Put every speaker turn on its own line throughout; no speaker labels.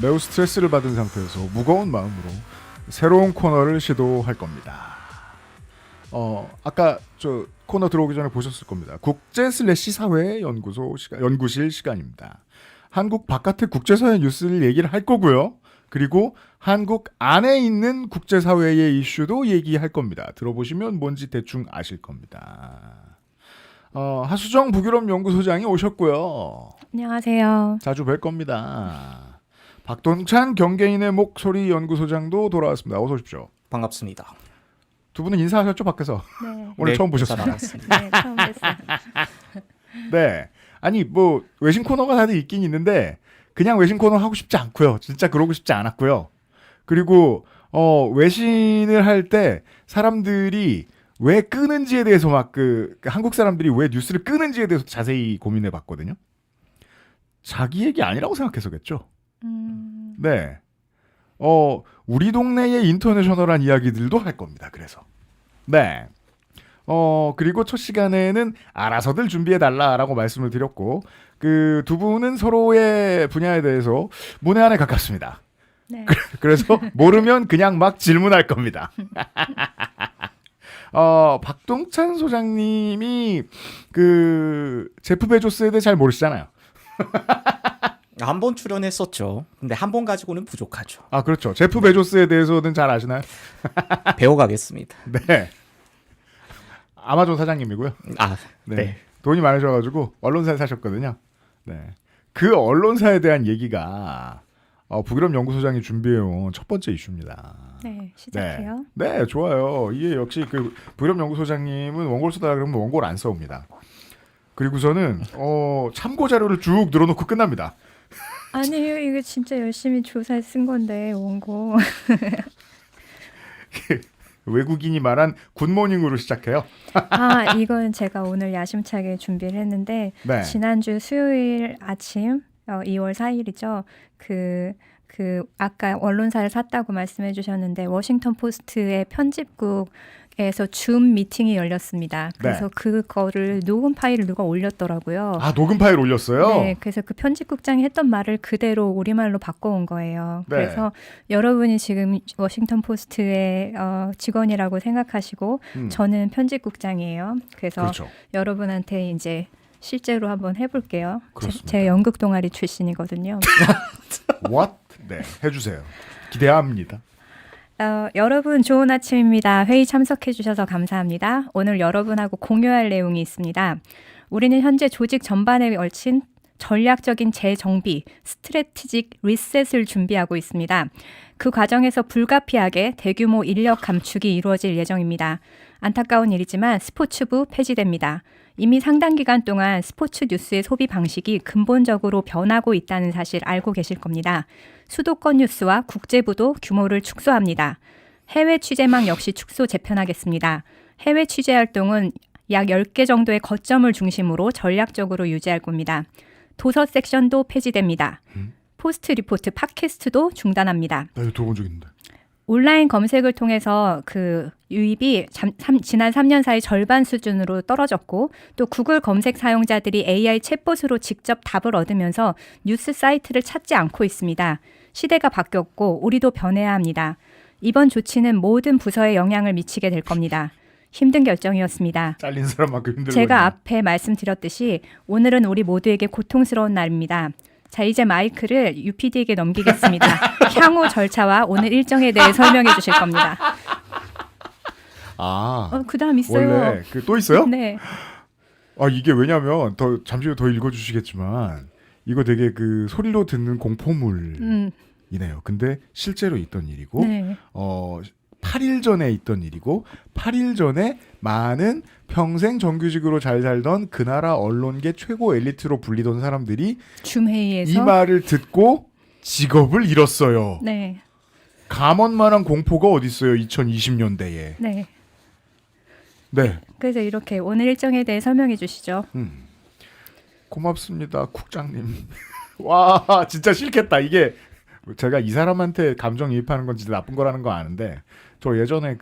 매우 스트레스를 받은 상태에서 무거운 마음으로 새로운 코너를 시도할 겁니다. 아까 저 코너 들어오기 전에 보셨을 겁니다. 국제/사회 연구실 시간입니다. 한국 바깥의 국제사회 뉴스를 얘기를 할 거고요. 그리고 한국 안에 있는 국제사회의 이슈도 얘기할 겁니다. 들어보시면 뭔지 대충 아실 겁니다. 하수정 북유럽 연구소장이 오셨고요.
안녕하세요.
자주 뵐 겁니다. 박동찬 경계인의 목소리 연구소장도 돌아왔습니다. 어서 오십시오.
반갑습니다.
두 분은 인사하셨죠, 밖에서?
네.
오늘
네,
처음 보셨어요.
네, 처음 뵀어요.
네. 아니 뭐 외신 코너가 다들 있긴 있는데 그냥 외신 코너 하고 싶지 않고요. 진짜 그러고 싶지 않았고요. 그리고 외신을 할 때 사람들이 왜 끄는지에 대해서 막 한국 사람들이 왜 뉴스를 끄는지에 대해서 자세히 고민해 봤거든요. 자기 얘기 아니라고 생각해서겠죠. 네. 우리 동네의 인터내셔널한 이야기들도 할 겁니다. 그래서. 네. 그리고 첫 시간에는 알아서들 준비해달라라고 말씀을 드렸고, 그 두 분은 서로의 분야에 대해서 문외한에 가깝습니다.
네.
그래서 모르면 그냥 막 질문할 겁니다. 박동찬 소장님이 제프 베조스에 대해 잘 모르시잖아요.
한 번 출연했었죠. 근데 한 번 가지고는 부족하죠.
아, 그렇죠. 제프 베조스에 대해서는 잘 아시나요?
배워가겠습니다.
네. 아마존 사장님이고요.
아,
네.
네.
돈이 많으셔가지고 언론사에 사셨거든요. 네. 그 언론사에 대한 얘기가 북유럽 연구소장이 준비해온 첫 번째 이슈입니다.
네, 시작해요.
네, 좋아요. 이게 역시 북유럽 연구소장님은 원고를 쓰다 그러면 원고를 안 써옵니다. 그리고서는 참고 자료를 쭉 늘어놓고 끝납니다.
아니에요, 이거 진짜 열심히 조사해 쓴 건데 원고.
외국인이 말한 굿모닝으로 시작해요.
아, 이건 제가 오늘 야심차게 준비를 했는데
네.
지난주 수요일 아침 2월 4일이죠. 아까 언론사를 샀다고 말씀해 주셨는데 워싱턴 포스트의 편집국에서 줌 미팅이 열렸습니다. 그래서
네.
그거를 녹음 파일을 누가 올렸더라고요.
아, 녹음 파일 올렸어요?
네, 그래서 그 편집국장이 했던 말을 그대로 우리말로 바꿔온 거예요.
네.
그래서 여러분이 지금 워싱턴 포스트의 직원이라고 생각하시고 저는 편집국장이에요. 그래서
그렇죠.
여러분한테 이제 실제로 한번 해볼게요.
그렇습니다.
제 연극 동아리 출신이거든요.
What? 네, 해주세요. 기대합니다.
여러분 좋은 아침입니다. 회의 참석해 주셔서 감사합니다. 오늘 여러분하고 공유할 내용이 있습니다. 우리는 현재 조직 전반에 걸친 전략적인 재정비, 스트래티직 리셋을 준비하고 있습니다. 그 과정에서 불가피하게 대규모 인력 감축이 이루어질 예정입니다. 안타까운 일이지만 스포츠부 폐지됩니다. 이미 상당 기간 동안 스포츠 뉴스의 소비 방식이 근본적으로 변하고 있다는 사실 알고 계실 겁니다. 수도권 뉴스와 국제부도 규모를 축소합니다. 해외 취재망 역시 축소 재편하겠습니다. 해외 취재 활동은 약 10개 정도의 거점을 중심으로 전략적으로 유지할 겁니다. 도서 섹션도 폐지됩니다. 포스트 리포트 팟캐스트도 중단합니다.
나 이거 들어본 적 있는데.
온라인 검색을 통해서 그 유입이 지난 3년 사이 절반 수준으로 떨어졌고 또 구글 검색 사용자들이 AI 챗봇으로 직접 답을 얻으면서 뉴스 사이트를 찾지 않고 있습니다. 시대가 바뀌었고 우리도 변해야 합니다. 이번 조치는 모든 부서에 영향을 미치게 될 겁니다. 힘든 결정이었습니다.
잘린 사람만큼 힘들고.
제가 앞에 말씀드렸듯이 오늘은 우리 모두에게 고통스러운 날입니다. 자, 이제 마이크를 UPD에게 넘기겠습니다. 향후 절차와 오늘 일정에 대해 설명해 주실 겁니다. 그다음 있어요.
원래 또 있어요?
네.
이게 왜냐면 잠시 후에 더 읽어주시겠지만 이거 되게 소리로 듣는 공포물이네요. 근데 실제로 있던 일이고
네.
8일 전에 있던 일이고 8일 전에 많은 평생 정규직으로 잘 살던 그 나라 언론계 최고 엘리트로 불리던 사람들이
줌 회의에서
이 말을 듣고 직업을 잃었어요.
네.
감언만한 공포가 어디 있어요? 2020년대에.
네.
네.
그래서 이렇게 오늘 일정에 대해 설명해 주시죠.
고맙습니다, 국장님. 와, 진짜 싫겠다. 이게 제가 이 사람한테 감정이입하는 건 진짜 나쁜 거라는 거 아는데 저 예전에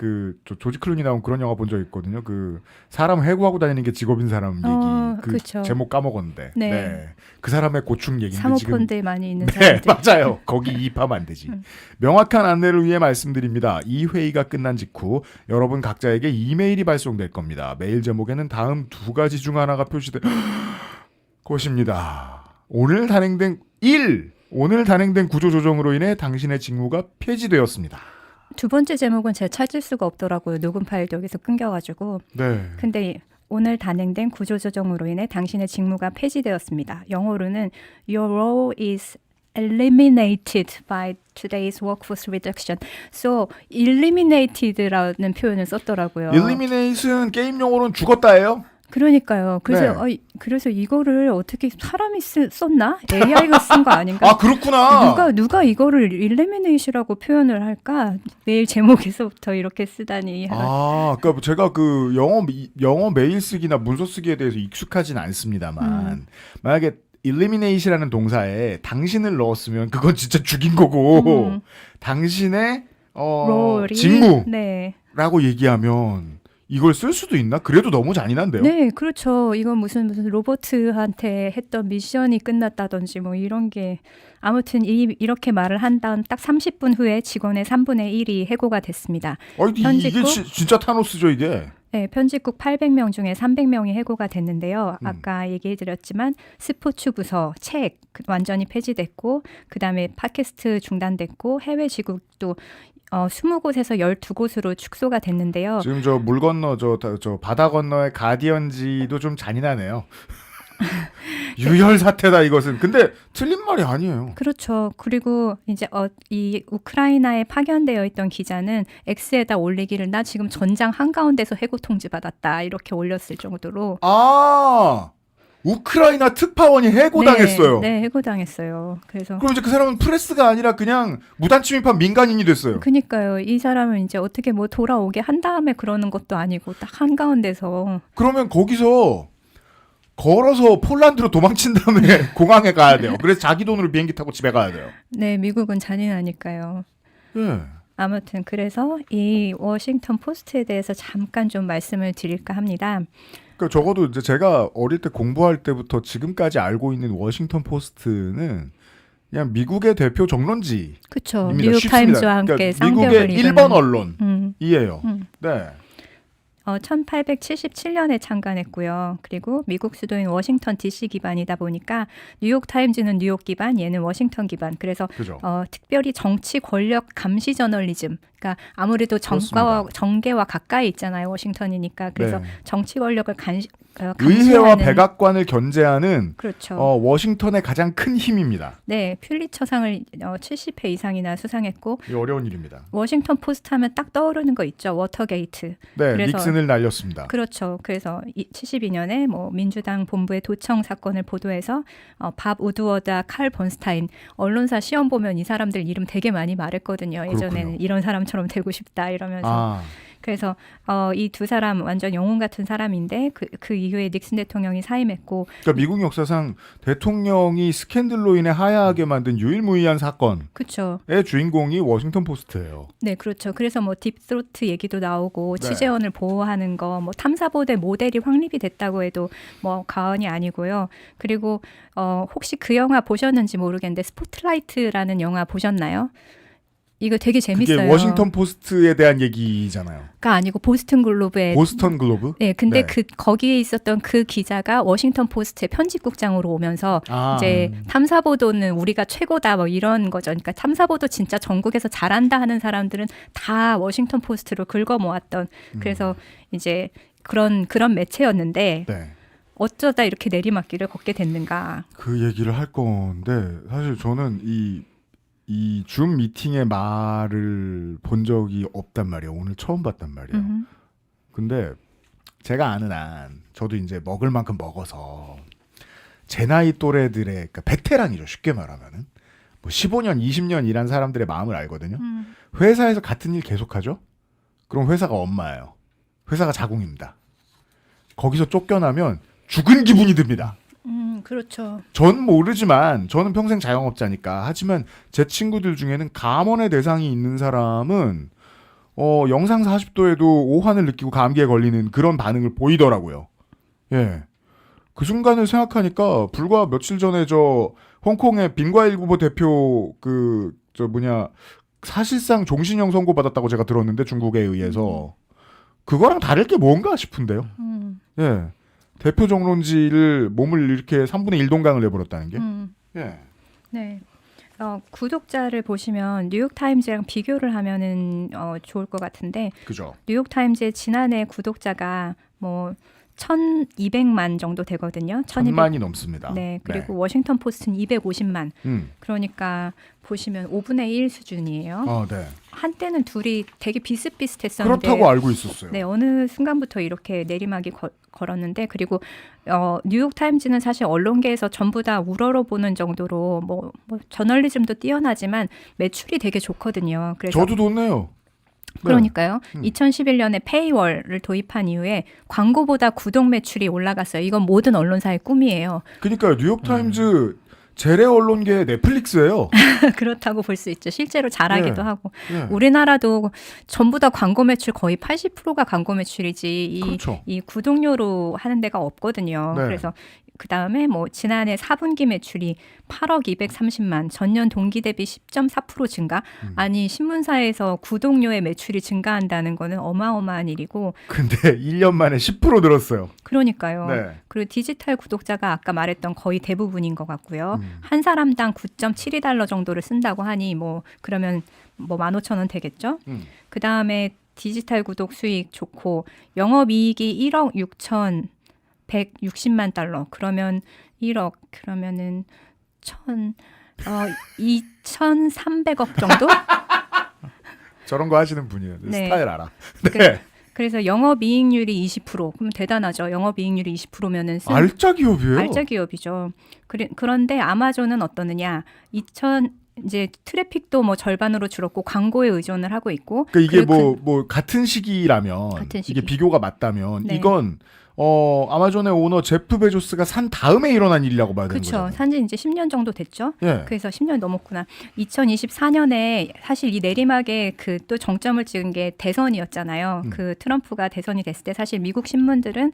저 조지 클루니 나온 그런 영화 본 적 있거든요. 그 사람 해고하고 다니는 게 직업인 사람 얘기. 그
그쵸.
제목 까먹었는데.
네.
그 사람의 고충 얘기인데 지금
사모펀드에 많이 있는
네,
사람들.
맞아요. 거기 이입하면 안 되지. 명확한 안내를 위해 말씀드립니다. 이 회의가 끝난 직후 여러분 각자에게 이메일이 발송될 겁니다. 메일 제목에는 다음 두 가지 중 하나가 표시될 것입니다. 오늘 단행된 구조조정으로 인해 당신의 직무가 폐지되었습니다.
두 번째 제목은 제가 찾을 수가 없더라고요. 녹음 파일도 여기서 끊겨가지고.
네.
근데 오늘 단행된 구조조정으로 인해 당신의 직무가 폐지되었습니다. 영어로는 Your role is eliminated by today's workforce reduction. So, eliminated라는 표현을 썼더라고요.
Eliminate은 게임 용어로는 죽었다예요.
그러니까요. 그래서
네.
그래서 이거를 어떻게 사람이 썼나? AI가 쓴 거 아닌가?
아 그렇구나.
누가 이거를 elimination이라고 표현을 할까? 메일 제목에서부터 이렇게 쓰다니.
그러니까 제가 그 영어 메일 쓰기나 문서 쓰기에 대해서 익숙하진 않습니다만 만약에 eliminate이라는 동사에 당신을 넣었으면 그건 진짜 죽인 거고 당신의
롤이
직무라고
네.
얘기하면 이걸 쓸 수도 있나? 그래도 너무 잔인한데요.
네, 그렇죠. 이건 무슨 로버트한테 했던 미션이 끝났다든지 뭐 이런 게 아무튼 이렇게 말을 한 다음 딱 30분 후에 직원의 3분의 1이 해고가 됐습니다.
이게
편집국?
진짜 타노스죠 이게.
네, 편집국 800명 중에 300명이 해고가 됐는데요. 아까 얘기해드렸지만 스포츠 부서, 책 완전히 폐지됐고 그다음에 팟캐스트 중단됐고 해외 지국도 20곳에서 12곳으로 축소가 됐는데요.
지금 저 물 건너 저 바다 건너의 가디언지도 좀 잔인하네요. 유혈 사태다 이것은. 근데 틀린 말이 아니에요.
그렇죠. 그리고 이제 이 우크라이나에 파견되어 있던 기자는 X에다 올리기를 나 지금 전장 한가운데서 해고 통지 받았다 이렇게 올렸을 정도로.
우크라이나 특파원이 해고당했어요.
네, 해고당했어요. 그래서
그럼 이제 그 사람은 프레스가 아니라 그냥 무단 침입한 민간인이 됐어요.
그니까요. 이 사람은 이제 어떻게 뭐 돌아오게 한 다음에 그러는 것도 아니고 딱 한가운데서.
그러면 거기서 걸어서 폴란드로 도망친 다음에 공항에 가야 돼요. 그래서 자기 돈으로 비행기 타고 집에 가야 돼요.
네, 미국은 잔인하니까요.
예.
아무튼 그래서 이 워싱턴 포스트에 대해서 잠깐 좀 말씀을 드릴까 합니다.
그러니까 적어도 이제 제가 어릴 때 공부할 때부터 지금까지 알고 있는 워싱턴 포스트는 그냥 미국의 대표 정론지입니다.
그렇죠. 뉴욕 타임즈와 함께
그러니까
쌍벽을
미국의 1번 언론이에요.
음.
네.
1877년에 창간했고요. 그리고 미국 수도인 워싱턴 DC 기반이다 보니까 뉴욕 타임즈는 뉴욕 기반, 얘는 워싱턴 기반. 그래서
그죠.
특별히 정치 권력 감시 저널리즘. 그러니까 아무래도 정계와 가까이 있잖아요. 워싱턴이니까. 그래서
네.
정치 권력을 감시하는
의회와 백악관을 견제하는
그렇죠.
워싱턴의 가장 큰 힘입니다.
네, 퓰리처상을 70회 이상이나 수상했고
이 어려운 일입니다.
워싱턴 포스트 하면 딱 떠오르는 거 있죠. 워터게이트.
네,
그래서
닉슨을 날렸습니다.
그렇죠. 그래서 72년에 뭐 민주당 본부의 도청 사건을 보도해서 밥 우드워드와 칼 번스타인 언론사 시험 보면 이 사람들 이름 되게 많이 말했거든요. 예전에는
그렇군요.
이런 사람처럼 되고 싶다 이러면서. 그래서 이 두 사람 완전 영웅 같은 사람인데 그 이후에 닉슨 대통령이 사임했고.
그러니까 미국 역사상 대통령이 스캔들로 인해 하야하게 만든 유일무이한 사건의
그렇죠.
주인공이 워싱턴 포스트예요.
네, 그렇죠. 그래서 뭐 딥스로트 얘기도 나오고
네.
취재원을 보호하는 거, 뭐 탐사보도의 모델이 확립이 됐다고 해도 뭐 과언이 아니고요. 그리고 혹시 그 영화 보셨는지 모르겠는데 스포트라이트라는 영화 보셨나요? 이거 되게 재밌어요.
그게 워싱턴 포스트에 대한 얘기잖아요.
가 아니고 보스턴 글로브의
보스턴 글로브?
네, 근데
네.
거기에 있었던 그 기자가 워싱턴 포스트의 편집국장으로 오면서 이제 탐사보도는 우리가 최고다 뭐 이런 거죠. 그러니까 탐사보도 진짜 전국에서 잘한다 하는 사람들은 다 워싱턴 포스트로 긁어 모았던 그래서 이제 그런 매체였는데
네.
어쩌다 이렇게 내리막길을 걷게 됐는가.
그 얘기를 할 건데 사실 저는 이 줌 미팅의 말을 본 적이 없단 말이에요. 오늘 처음 봤단 말이에요. 근데 제가 아는 한 저도 이제 먹을 만큼 먹어서 제 나이 또래들의 그러니까 베테랑이죠. 쉽게 말하면은 뭐 15년, 20년 일한 사람들의 마음을 알거든요. 회사에서 같은 일 계속하죠. 그럼 회사가 엄마예요. 회사가 자궁입니다. 거기서 쫓겨나면 죽은 기분이 듭니다.
그렇죠.
전 모르지만 저는 평생 자영업자니까. 하지만 제 친구들 중에는 감원의 대상이 있는 사람은 영상 40도에도 오한을 느끼고 감기에 걸리는 그런 반응을 보이더라고요. 예. 그 순간을 생각하니까 불과 며칠 전에 저 홍콩의 빈과일구보 대표 사실상 종신형 선고받았다고 제가 들었는데 중국에 의해서 그거랑 다를 게 뭔가 싶은데요. 예. 대표 정론지를 몸을 이렇게 3분의 1 동강을 내버렸다는 게. 예.
네. 구독자를 보시면 뉴욕타임즈랑 비교를 하면은 좋을 것 같은데
그죠.
뉴욕타임즈의 지난해 구독자가 뭐 1,200만 정도 되거든요.
1,000만이 넘습니다.
네, 그리고 워싱턴 포스트는 250만. 그러니까 보시면 5분의 1 수준이에요.
네.
한때는 둘이 되게 비슷비슷했었는데
그렇다고 알고 있었어요.
네, 어느 순간부터 이렇게 내리막이 걸었는데 그리고 뉴욕 타임즈는 사실 언론계에서 전부 다 우러러 보는 정도로 뭐 저널리즘도 뛰어나지만 매출이 되게 좋거든요. 그래서
저도 좋네요.
그러니까요. 2011년에 페이월을 도입한 이후에 광고보다 구독 매출이 올라갔어요. 이건 모든 언론사의 꿈이에요.
그러니까요. 뉴욕타임즈 재래 언론계의 넷플릭스예요.
그렇다고 볼 수 있죠. 실제로 잘하기도
네.
하고.
네.
우리나라도 전부 다 광고 매출 거의 80%가 광고 매출이지
그렇죠.
이 구독료로 하는 데가 없거든요.
네.
그래서 그다음에 뭐 지난해 4분기 매출이 8억 230만, 전년 동기 대비 10.4% 증가. 아니 신문사에서 구독료의 매출이 증가한다는 거는 어마어마한 일이고.
근데 1년 만에 10% 늘었어요.
그러니까요.
네.
그리고 디지털 구독자가 아까 말했던 거의 대부분인 것 같고요. 한 사람당 9.72달러 정도를 쓴다고 하니 뭐 그러면 뭐 15,000원 되겠죠. 그다음에 디지털 구독 수익 좋고 영업이익이 1억 6,160만 달러. 그러면 1억 그러면은 2,300억 정도?
저런 거 하시는 분이에요.
네.
스타일 알아.
네. 그래서 영업이익률이 20%. 그럼 대단하죠. 영업이익률이 20%면은
알짜 기업이에요.
알짜 기업이죠. 그런데 아마존은 어떠느냐? 이제 트래픽도 뭐 절반으로 줄었고 광고에 의존을 하고 있고.
그러니까 이게
그리고
뭐 같은 시기라면
같은 시기.
이게 비교가 맞다면
네.
이건 아마존의 오너 제프 베조스가 산 다음에 일어난 일이라고 봐야 되는
그렇죠.
거잖아요.
산지 이제 10년 정도 됐죠.
예.
그래서 10년 넘었구나. 2024년에 사실 이 내리막에 그 또 정점을 찍은 게 대선이었잖아요. 그 트럼프가 대선이 됐을 때 사실 미국 신문들은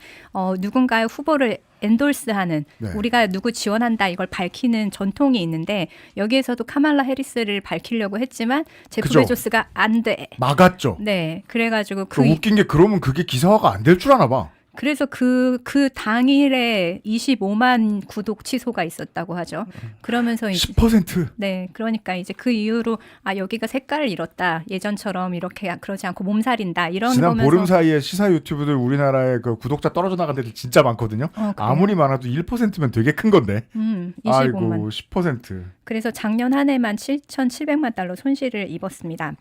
누군가의 후보를 엔돌스하는
네.
우리가 누구 지원한다 이걸 밝히는 전통이 있는데 여기에서도 카말라 해리스를 밝히려고 했지만 제프
그죠.
베조스가 안 돼.
막았죠.
네, 그래가지고
웃긴 게 그러면 그게 기사화가 안 될 줄 아나 봐.
그래서 그 당일에 25만 구독 취소가 있었다고 하죠. 그러면서 이제
10%.
네, 그러니까 이제 그 이후로 여기가 색깔을 잃었다. 예전처럼 이렇게 그러지 않고 몸살인다. 이런
지난
거면서
보름 사이에 시사 유튜브들 우리나라에 그 구독자 떨어져 나간 데들 진짜 많거든요.
그래요?
아무리 많아도 1%면 되게 큰 건데.
25만.
아이고 10%.
그래서 작년 한 해만 7,700만 달러 손실을 입었습니다.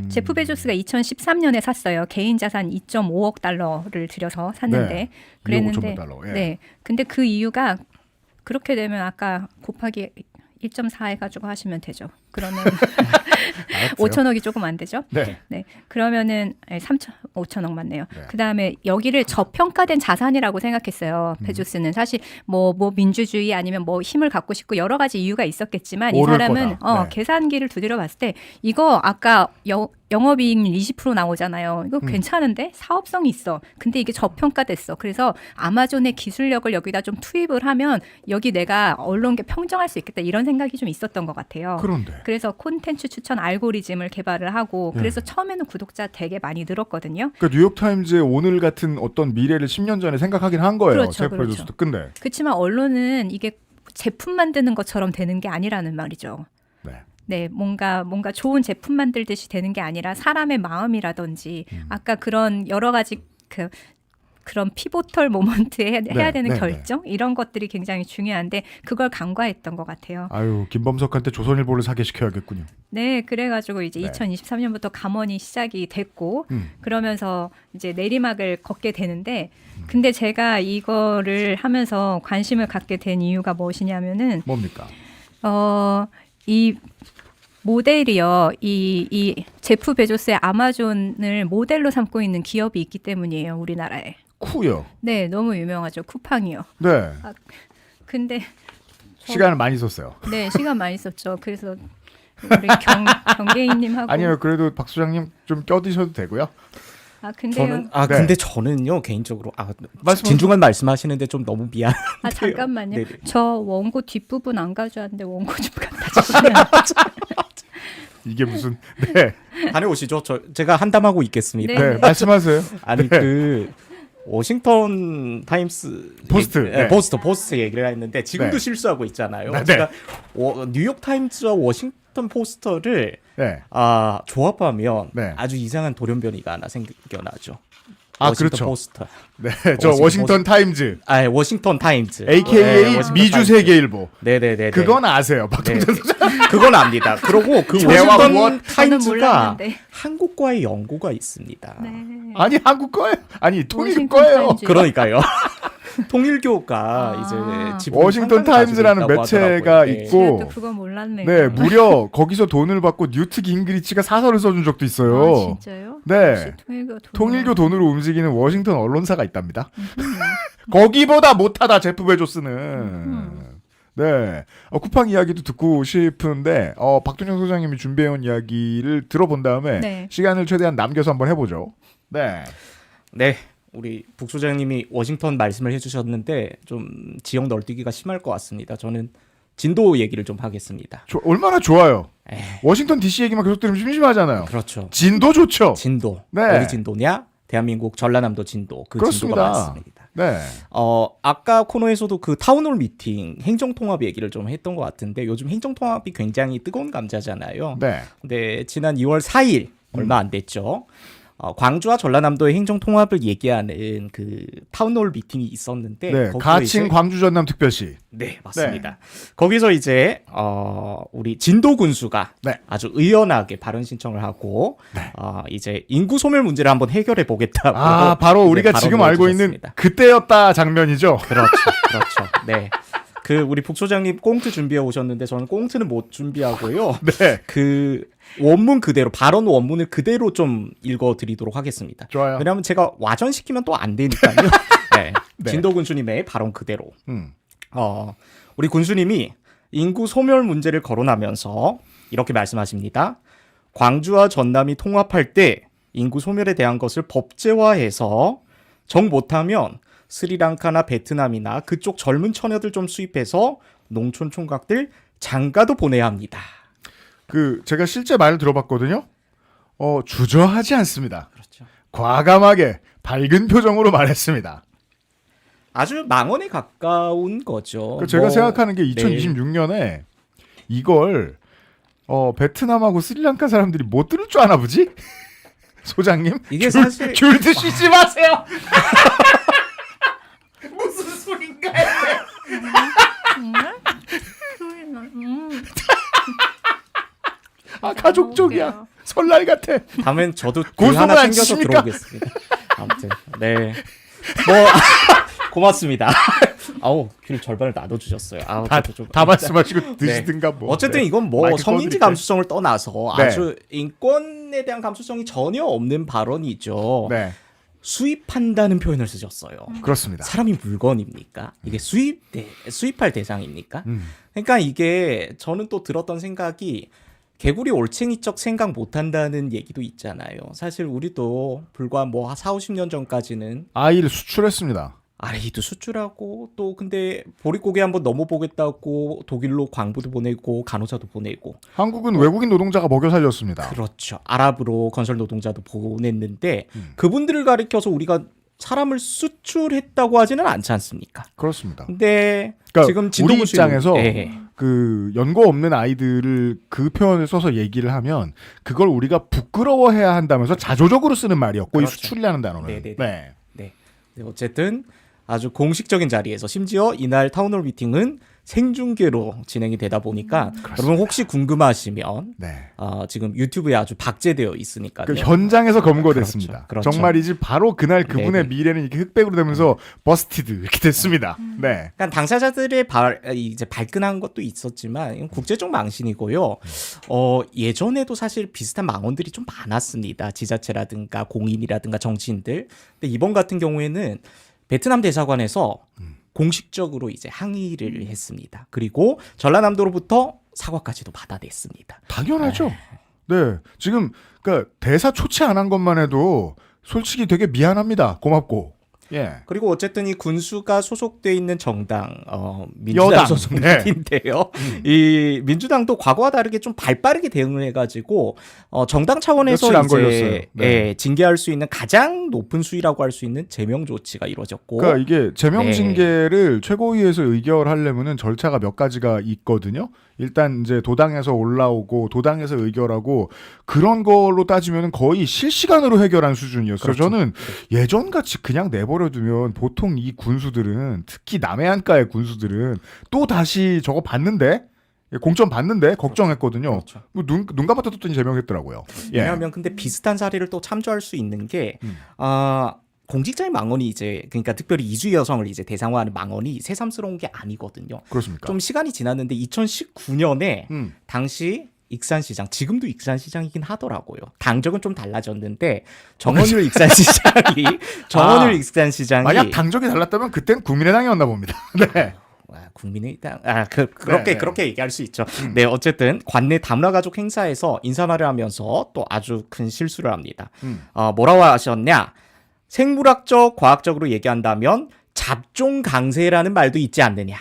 제프 베조스가 2013년에 샀어요. 개인 자산 2.5억 달러를 들여서 샀는데
네.
그랬는데
2억 5천만 달러. 예.
네. 근데 그 이유가 그렇게 되면 아까 곱하기 1.4 해가지고 하시면 되죠. 그러면 5천억이 조금 안 되죠?
네.
네. 그러면은 5천억 맞네요.
네.
그다음에 여기를 저평가된 자산이라고 생각했어요. 베조스는 사실 뭐 민주주의 아니면 뭐 힘을 갖고 싶고 여러 가지 이유가 있었겠지만 이
오를
사람은
거다. 네.
계산기를 두드려 봤을 때 이거 아까 영업이익률 20% 나오잖아요. 이거 괜찮은데 사업성이 있어. 근데 이게 저평가됐어. 그래서 아마존의 기술력을 여기다 좀 투입을 하면 여기 내가 언론계 평정할 수 있겠다 이런 생각이 좀 있었던 것 같아요.
그런데
그래서 콘텐츠 추천 알고리즘을 개발을 하고
예.
그래서 처음에는 구독자 되게 많이 늘었거든요.
그러니까 뉴욕타임즈의 오늘 같은 어떤 미래를 10년 전에 생각하긴 한 거예요.
그렇죠,
제프
그렇죠.
베조스도. 근데
그렇지만 언론은 이게 제품 만드는 것처럼 되는 게 아니라는 말이죠.
네.
네, 뭔가 좋은 제품 만들듯이 되는 게 아니라 사람의 마음이라든지 아까 그런 여러 가지 그런 피보털 모먼트에 해야 되는
네,
결정 이런 것들이 굉장히 중요한데 그걸 간과했던 것 같아요.
아유 김범석한테 조선일보를 사게 시켜야겠군요.
네, 그래가지고 이제
네.
2023년부터 감원이 시작이 됐고 그러면서 이제 내리막을 걷게 되는데 근데 제가 이거를 하면서 관심을 갖게 된 이유가 무엇이냐면은
뭡니까?
이 모델이요. 이 제프 베조스의 아마존을 모델로 삼고 있는 기업이 있기 때문이에요. 우리나라에.
쿠요.
네, 너무 유명하죠. 쿠팡이요.
네.
근데
시간을 많이 썼어요.
네, 시간 많이 썼죠. 그래서 우리 경계인님하고
아니요, 그래도 박 소장님 좀 껴드셔도 되고요.
근데요.
네.
근데 저는요 개인적으로
말씀하세요.
진중한 말씀하시는데 좀 너무 미안.
잠깐만요.
네네.
저 원고 뒷부분 안 가져왔는데 원고 좀 갖다 주시면.
이게 무슨 네,
다녀오시죠. 제가 한담하고 있겠습니다.
네.
네 말씀하세요.
아니 그 워싱턴 타임스
포스트,
얘기,
네.
포스트 얘기를 했는데 지금도
네.
실수하고 있잖아요.
네, 네.
제가 뉴욕 타임즈와 워싱턴 포스터를
네.
조합하면
네.
아주 이상한 돌연변이가 하나 생겨나죠.
아,
워싱턴
그렇죠.
포스터.
네, 저 워싱턴 타임즈,
워싱턴 타임즈.
AKA
워싱턴
미주
타임즈.
세계일보.
네네네.
그건 아세요, 박동찬 소장.
그건 압니다. 그러고 그
대화
워싱턴
무엇?
저는
타임즈가
몰랐는데.
한국과의 연고가 있습니다.
네.
아니 한국 거예요. 아니 통일
워싱턴
거예요.
타임즈.
그러니까요. 통일교가
아.
이제 지분
워싱턴
상당히
타임즈라는
가지고
매체가
있다고 하더라고요.
있고
제가 또 그거 몰랐네요.
네, 무려 거기서 돈을 받고 뉴트 깅그리치가 사설을 써준 적도 있어요.
아, 진짜요?
네.
역시
통일교 돈으로 움직이는 워싱턴 언론사가 있답니다. 거기보다 못하다 제프 베조스는. 네. 쿠팡 이야기도 듣고 싶은데 박준영 소장님이 준비해온 이야기를 들어본 다음에
네.
시간을 최대한 남겨서 한번 해보죠. 네.
네. 우리 북 소장님이 워싱턴 말씀을 해주셨는데 좀 지역 널뛰기가 심할 것 같습니다. 저는 진도 얘기를 좀 하겠습니다.
얼마나 좋아요.
에이,
워싱턴 DC 얘기만 계속 들으면 심심하잖아요.
그렇죠.
진도 좋죠.
진도.
네.
어디 진도냐? 대한민국 전라남도 진도. 그
그렇습니다.
진도가 맞습니다.
네.
아까 코너에서도 그 타운홀 미팅 행정통합 얘기를 좀 했던 것 같은데 요즘 행정통합이 굉장히 뜨거운 감자잖아요.
네.
근데 지난 2월 4일 얼마 안 됐죠. 광주와 전라남도의 행정통합을 얘기하는 그 타운홀 미팅이 있었는데
네.
거기서
가칭
이제-
광주 전남 특별시.
네 맞습니다. 거기서 이제 우리 진도 군수가
네.
아주 의연하게 발언 신청을 하고
네.
이제 인구 소멸 문제를 한번 해결해 보겠다고
바로
이제
우리가
발언을
지금 알고 있는
해주셨습니다.
그때였다 장면이죠.
그렇죠. 네. 그 우리 북 소장님 꽁트 준비해 오셨는데 저는 꽁트는 못 준비하고요.
네.
그 원문 그대로 발언 원문을 그대로 좀 읽어드리도록 하겠습니다.
좋아요.
왜냐하면 제가 와전시키면 또 안 되니까요. 네.
네.
진도 군수님의 발언 그대로.
음.
우리 군수님이 인구 소멸 문제를 거론하면서 이렇게 말씀하십니다. 광주와 전남이 통합할 때 인구 소멸에 대한 것을 법제화해서 정 못하면 스리랑카나 베트남이나 그쪽 젊은 처녀들 좀 수입해서 농촌 총각들 장가도 보내야 합니다.
제가 실제 말을 들어봤거든요. 주저하지 않습니다.
그렇죠.
과감하게 밝은 표정으로 말했습니다.
아주 망언에 가까운 거죠.
제가 생각하는 게
네.
2026년에 이걸 베트남하고 스리랑카 사람들이 못 들을 줄 아나 보지? 소장님?
이게 사실
줄 드시지 마세요. 무슨 소린가요? 가족적이야. 설날 같아.
다음엔 저도 글
고소는
하나
안
챙겨서
치십니까?
들어오겠습니다. 아무튼 네. 고맙습니다. 귤 절반을 나눠주셨어요. 저도 좀-
다 말씀하시고 드시든가 뭐.
어쨌든
네.
이건 뭐
마이크
성인지
꺼드릴게요.
감수성을 떠나서
네.
아주 인권에 대한 감수성이 전혀 없는 발언이죠.
네,
수입한다는 표현을 쓰셨어요.
그렇습니다.
사람이 물건입니까? 이게 수입할 대상입니까?
음.
그러니까 이게 저는 또 들었던 생각이 개구리 올챙이적 생각 못한다는 얘기도 있잖아요. 사실 우리도 불과 뭐 4, 50년 전까지는
아이를 수출했습니다.
아이도 수출하고 또 근데 보릿고개 한번 넘어보겠다고 독일로 광부도 보내고 간호사도 보내고
한국은 외국인 노동자가 먹여 살렸습니다.
그렇죠. 아랍으로 건설 노동자도 보냈는데 그분들을 가리켜서 우리가 사람을 수출했다고 하지는 않지 않습니까?
그렇습니다.
근데
그러니까
지금
우리
진동구
입장에서
네.
연고 없는 아이들을 그 표현을 써서 얘기를 하면 그걸 우리가 부끄러워해야 한다면서 자조적으로 쓰는 말이었고
그렇죠.
이 수출이라는 단어는.
네네네.
네.
네. 어쨌든 아주 공식적인 자리에서 심지어 이날 타운홀 미팅은 생중계로 진행이 되다 보니까 여러분 혹시 궁금하시면
네.
지금 유튜브에 아주 박제되어 있으니까요.
현장에서 검거됐습니다.
그렇죠.
정말이지 바로 그날 그분의
네네.
미래는 이렇게 흑백으로 되면서 버스티드 이렇게 됐습니다. 네.
그러니까 당사자들의 이제 발끈한 것도 있었지만 이건 국제적 망신이고요. 예전에도 사실 비슷한 망언들이 좀 많았습니다. 지자체라든가 공인이라든가 정치인들. 근데 이번 같은 경우에는 베트남 대사관에서 공식적으로 이제 항의를 했습니다. 그리고 전라남도로부터 사과까지도 받아냈습니다.
당연하죠. 네. 지금 그러니까 대사 초치 안 한 것만 해도 솔직히 되게 미안합니다. 고맙고. 예.
그리고 어쨌든 이 군수가 소속돼 있는 정당 민주당
여당.
소속인데요. 이 민주당도 과거와 다르게 좀 발빠르게 대응을 해가지고 정당 차원에서
며칠 안
이제
걸렸어요. 네.
예, 징계할 수 있는 가장 높은 수위라고 할 수 있는 제명 조치가 이루어졌고.
그러니까 이게 제명
네.
징계를 최고위에서 의결하려면은 절차가 몇 가지가 있거든요. 일단 이제 도당에서 올라오고 도당에서 의결하고 그런 걸로 따지면은 거의 실시간으로 해결한 수준이었어요.
그렇죠.
저는 예전같이 그냥 내버려두면 보통 이 군수들은 특히 남해안가의 군수들은 또 다시 저거 받는데 공천 받는데 걱정했거든요.
그렇죠.
뭐 눈 감았다 떴더니 제명했더라고요. 예.
왜냐하면 근데 비슷한 사례를 또 참조할 수 있는 게 공직자의 망언이 이제 그러니까 특별히 이주 여성을 이제 대상화하는 망언이 새삼스러운 게 아니거든요.
그렇습니까?
좀 시간이 지났는데 2019년에
음.
당시 익산시장 지금도 익산시장이긴 하더라고요. 당적은 좀 달라졌는데 정원율 익산시장이 정원율 익산시장이
만약 당적이 달랐다면 그땐 국민의당이었나 봅니다. 네.
국민의당 그렇게
네.
그렇게 얘기할 수 있죠. 네, 어쨌든 관내 다문화 가족 행사에서 인사말을 하면서 또 아주 큰 실수를 합니다. 뭐라고 하셨냐? 생물학적, 과학적으로 얘기한다면 잡종 강세라는 말도 있지 않느냐.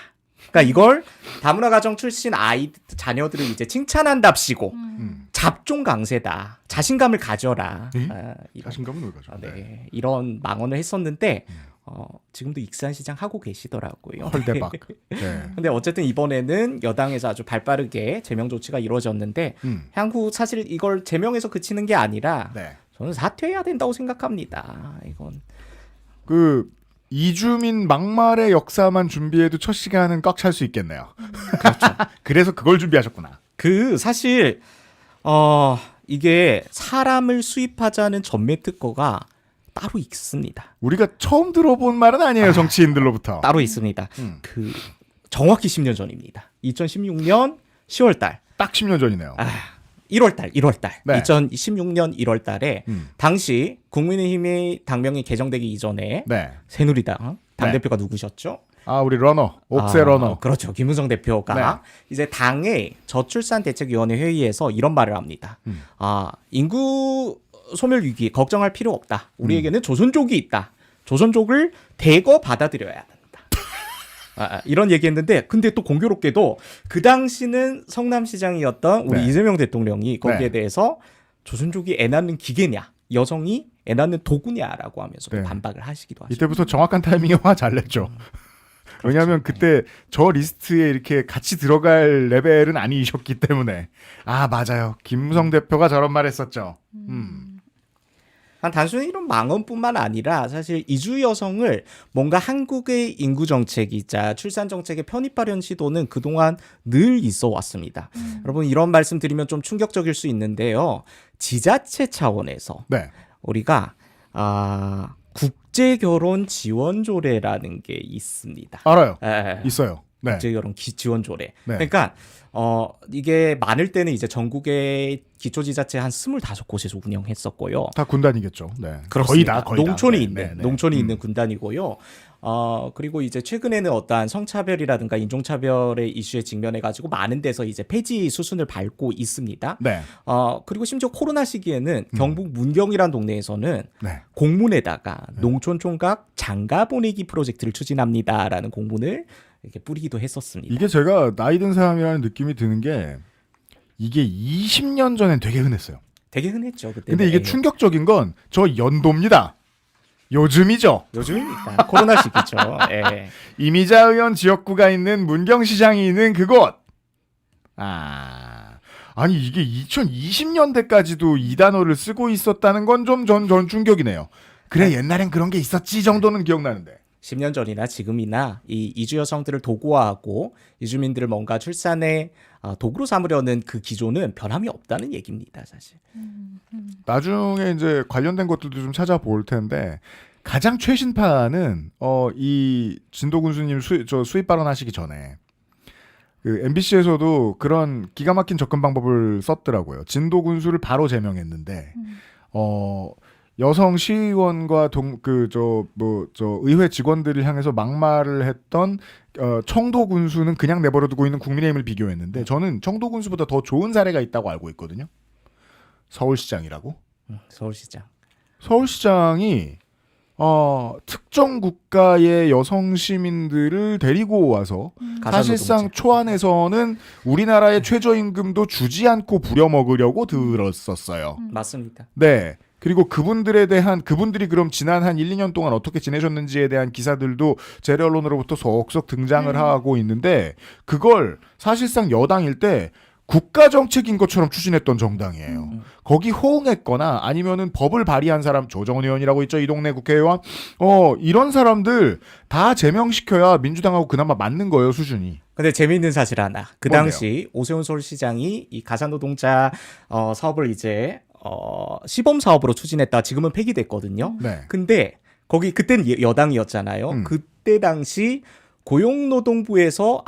그러니까 이걸 다문화 가정 출신 아이 자녀들을 이제 칭찬한답시고 잡종 강세다. 자신감을 가져라. 이런,
자신감은 왜 가져?
네, 이런 망언을 했었는데 지금도 익산시장 하고 계시더라고요.
헐대박. 네.
근데 어쨌든 이번에는 여당에서 아주 발빠르게 제명 조치가 이루어졌는데 향후 사실 이걸 제명해서 그치는 게 아니라
네.
저는 사퇴해야 된다고 생각합니다. 이건
그 이주민 막말의 역사만 준비해도 첫 시간은 꽉 찰 수 있겠네요. 그렇죠. 그래서 그걸 준비하셨구나.
그 사실 이게 사람을 수입하자는 전매 특허가 따로 있습니다.
우리가 처음 들어본 말은 아니에요. 정치인들로부터.
따로 있습니다.
음.
그 정확히 10년 전입니다. 2016년 10월달.
딱 10년 전이네요.
1월달.
네.
2016년 1월달에
음.
당시 국민의힘의 당명이 개정되기 이전에
네.
새누리당 당대표가 누구셨죠?
아, 우리 러너. 옥새 러너.
그렇죠. 김무성 대표가
네.
이제 당의 저출산대책위원회 회의에서 이런 말을 합니다. 인구 소멸 위기 걱정할 필요 없다. 우리에게는 조선족이 있다. 조선족을 대거 받아들여야 된다. 이런 얘기했는데 근데 또 공교롭게도 그 당시는 성남시장이었던 우리
네.
이재명 대통령이 거기에
네.
대해서 조선족이 애 낳는 기계냐 여성이 애 낳는 도구냐라고 하면서 또
네.
반박을 하시기도 하죠.
이때부터 정확한 타이밍에 화 잘 냈죠. 왜냐하면 그때 저 리스트에 이렇게 같이 들어갈 레벨은 아니셨기 때문에 아 맞아요. 김무성 대표가 저런 말 했었죠.
한 단순히 이런 망언뿐만 아니라 사실 이주 여성을 뭔가 한국의 인구 정책이자 출산 정책의 편입하려는 시도는 그동안 늘 있어 왔습니다. 여러분 이런 말씀 드리면 좀 충격적일 수 있는데요. 지자체 차원에서
네.
우리가 국제 결혼 지원 조례라는 게 있습니다.
알아요.
예.
있어요. 네.
국제 결혼 지원 조례.
네.
그러니까 이게 많을 때는 이제 전국의 기초지자체 한 25곳에서 운영했었고요.
다 군단이겠죠. 네.
그렇습니다.
거의 다.
농촌이
네,
있는
네, 네.
농촌이 있는 군단이고요. 그리고 이제 최근에는 어떠한 성차별이라든가 인종차별의 이슈에 직면해 가지고 많은 데서 이제 폐지 수순을 밟고 있습니다.
네.
그리고 심지어 코로나 시기에는 경북 문경이라는 동네에서는
네.
공문에다가 농촌 총각 장가 보내기 프로젝트를 추진합니다라는 공문을 이렇게 뿌리기도 했었습니다.
이게 제가 나이 든 사람이라는 느낌이 드는 게 이게 20년 전엔 되게 흔했어요.
되게 흔했죠 그때.
근데 이게 충격적인 건 저 연도입니다. 요즘이죠.
요즘입니다. 코로나 시기죠. 예.
이미자 의원 지역구가 있는 문경시장이 있는 그곳. 아니 이게 2020년대까지도 이 단어를 쓰고 있었다는 건 좀 전 충격이네요. 그래 옛날엔 그런 게 있었지 정도는 기억나는데.
10년 전이나 지금이나 이 이주 여성들을 도구화하고 이주민들을 뭔가 출산의 도구로 삼으려는 그 기조는 변함이 없다는 얘기입니다, 사실.
나중에 이제 관련된 것들도 좀 찾아볼 텐데 가장 최신판은 이 진도 군수님 수입 발언하시기 전에 그 MBC에서도 그런 기가 막힌 접근 방법을 썼더라고요. 진도 군수를 바로 제명했는데 여성 시의원과 의회 직원들을 향해서 막말을 했던 청도 군수는 그냥 내버려두고 있는 국민의힘을 비교했는데 저는 청도 군수보다 더 좋은 사례가 있다고 알고 있거든요. 서울시장이라고.
서울시장.
서울시장이 특정 국가의 여성 시민들을 데리고 와서 사실상 초안에서는 우리나라의 최저임금도 주지 않고 부려먹으려고 들었었어요.
맞습니다.
네. 그리고 그분들이 그럼 지난 한 1, 2년 동안 어떻게 지내셨는지에 대한 기사들도 재래 언론으로부터 속속 등장을 하고 있는데 그걸 사실상 여당일 때 국가 정책인 것처럼 추진했던 정당이에요. 거기 호응했거나 아니면은 법을 발의한 사람 조정은 의원이라고 있죠. 이 동네 국회의원. 이런 사람들 다 제명시켜야 민주당하고 그나마 맞는 거예요, 수준이.
근데 재미있는 사실 하나. 그
뭔데요?
당시 오세훈 서울시장이 이 가사노동자 사업을 이제 시범 사업으로 추진했다. 지금은 폐기됐거든요.
네.
근데 거기 그때는 여당이었잖아요. 그때 당시 고용노동부에서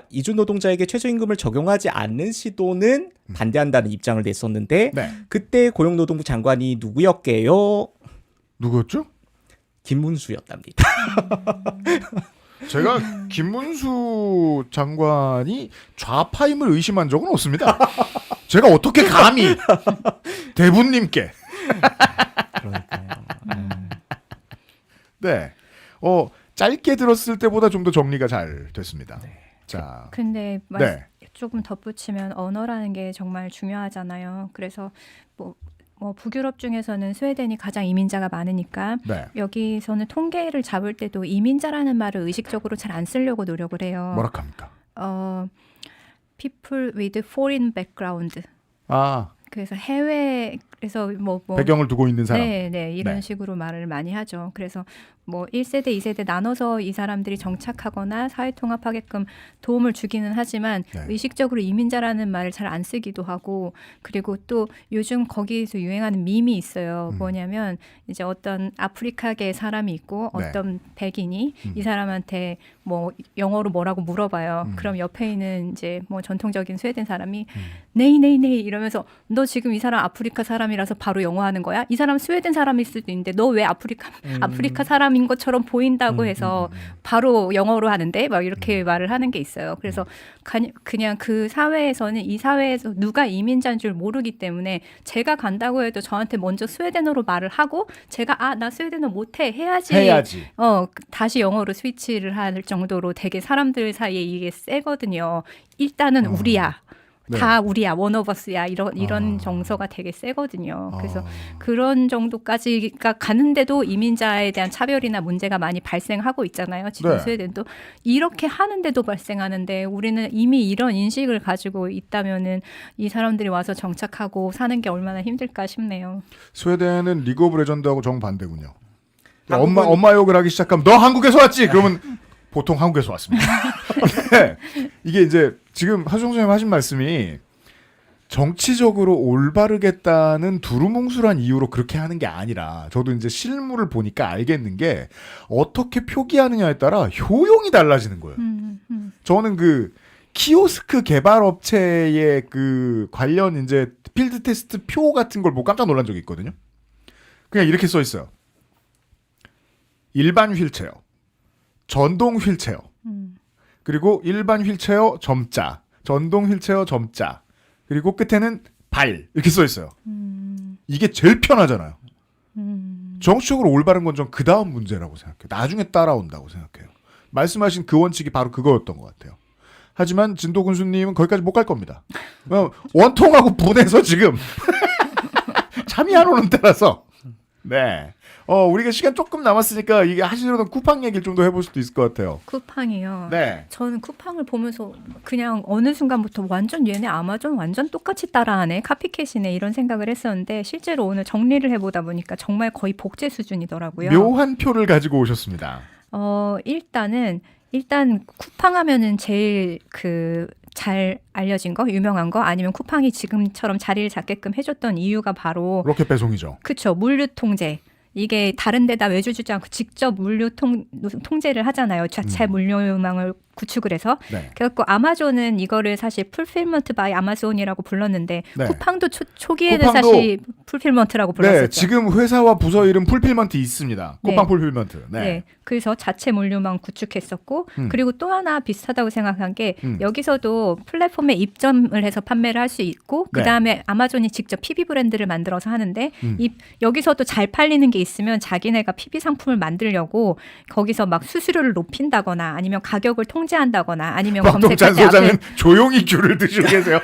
이주 노동자에게 최저임금을 적용하지 않는 시도는 반대한다는 입장을 냈었는데
네.
그때 고용노동부 장관이 누구였게요?
누구였죠?
김문수였답니다.
제가 김문수 장관이 좌파임을 의심한 적은 없습니다. 제가 어떻게 감히 대부님께.
그러니까요.
네. 짧게 들었을 때보다 좀 더 정리가 잘 됐습니다.
네.
자.
근데
네.
조금 덧붙이면 언어라는 게 정말 중요하잖아요. 그래서 뭐 북유럽 중에서는 스웨덴이 가장 이민자가 많으니까
네.
여기서는 통계를 잡을 때도 이민자라는 말을 의식적으로 잘 안 쓰려고 노력을 해요.
뭐라 합니까?
people with foreign background. 그래서 해외에서
배경을 두고 있는 사람.
네, 이런
네.
식으로 말을 많이 하죠. 그래서 1세대, 2세대 나눠서 이 사람들이 정착하거나 사회통합하게끔 도움을 주기는 하지만
네.
의식적으로 이민자라는 말을 잘 안 쓰기도 하고 그리고 또 요즘 거기에서 유행하는 밈이 있어요. 뭐냐면 이제 어떤 아프리카계 사람이 있고
네.
어떤 백인이 이 사람한테 영어로 뭐라고 물어봐요. 그럼 옆에 있는 이제 전통적인 스웨덴 사람이 네이 이러면서 너 지금 이 사람 아프리카 사람이라서 바로 영어하는 거야? 이 사람 스웨덴 사람일 수도 있는데 너 왜 아프리카 사람인 것처럼 보인다고 해서 바로 영어로 하는데 막 이렇게 말을 하는 게 있어요. 그래서 그냥 그 사회에서는 이 사회에서 누가 이민자인 줄 모르기 때문에 제가 간다고 해도 저한테 먼저 스웨덴어로 말을 하고 제가 나 스웨덴어 못해 해야지. 다시 영어로 스위치를 할 정도로 되게 사람들 사이에 이게 세거든요. 일단은 우리야.
네.
다 우리야, 원오버스야 이런 정서가 되게 세거든요. 그래서 그런 정도까지가 가는데도 이민자에 대한 차별이나 문제가 많이 발생하고 있잖아요. 지금
네.
스웨덴도 이렇게 하는데도 발생하는데 우리는 이미 이런 인식을 가지고 있다면은 이 사람들이 와서 정착하고 사는 게 얼마나 힘들까 싶네요.
스웨덴은 리그 오브 레전드하고 정반대군요. 엄마 욕을 하기 시작하면 너 한국에서 왔지? 그러면 보통 한국에서 왔습니다. 네. 이게 이제 지금 하수정 선생님 하신 말씀이 정치적으로 올바르겠다는 두루뭉술한 이유로 그렇게 하는 게 아니라 저도 이제 실물을 보니까 알겠는 게 어떻게 표기하느냐에 따라 효용이 달라지는 거예요. 저는 그 키오스크 개발 업체의 그 관련 이제 필드 테스트 표 같은 걸 보고 깜짝 놀란 적이 있거든요. 그냥 이렇게 써 있어요. 일반 휠체어, 전동 휠체어, 그리고 일반 휠체어 점자, 전동 휠체어 점자, 그리고 끝에는 발 이렇게 써 있어요. 이게 제일 편하잖아요. 정치적으로 올바른 건 전 그 다음 문제라고 생각해요. 나중에 따라온다고 생각해요. 말씀하신 그 원칙이 바로 그거였던 것 같아요. 하지만 진도 군수님은 거기까지 못 갈 겁니다. 원통하고 분해서 지금 잠이 안 오는 때라서. 네. 우리가 시간 조금 남았으니까 이게 하시려던 쿠팡 얘기를 좀 더 해볼 수도 있을 것 같아요.
쿠팡이요.
네.
저는 쿠팡을 보면서 그냥 어느 순간부터 완전 얘네 아마존 완전 똑같이 따라하네. 카피캣이네. 이런 생각을 했었는데 실제로 오늘 정리를 해보다 보니까 정말 거의 복제 수준이더라고요.
묘한 표를 가지고 오셨습니다.
일단 쿠팡 하면은 제일 잘 알려진 거, 유명한 거 아니면 쿠팡이 지금처럼 자리를 잡게끔 해줬던 이유가 바로
로켓 배송이죠.
그렇죠. 물류 통제. 이게 다른 데다 외주 주지 않고 직접 물류 통제를 하잖아요. 자체 물류망을 구축을 해서
네.
그래갖고 아마존은 이거를 사실 풀필먼트 바이 아마존이라고 불렀는데
네.
쿠팡도 초기에는
쿠팡도-
사실 풀필먼트라고 불렀었죠.
네, 지금 회사와 부서 이름 풀필먼트 있습니다.
네.
쿠팡 풀필먼트. 네.
네. 그래서 자체 물류망 구축했었고 그리고 또 하나 비슷하다고 생각한 게 여기서도 플랫폼에 입점을 해서 판매를 할 수 있고
네.
그다음에 아마존이 직접 PB 브랜드를 만들어서 하는데 여기서도 잘 팔리는 게 있으면 자기네가 PB 상품을 만들려고 거기서 막 수수료를 높인다거나 아니면 가격을 통제한다거나 아니면
박동찬
검색할 때
소장은
앞에
조용히 귤을 드시고 계세요.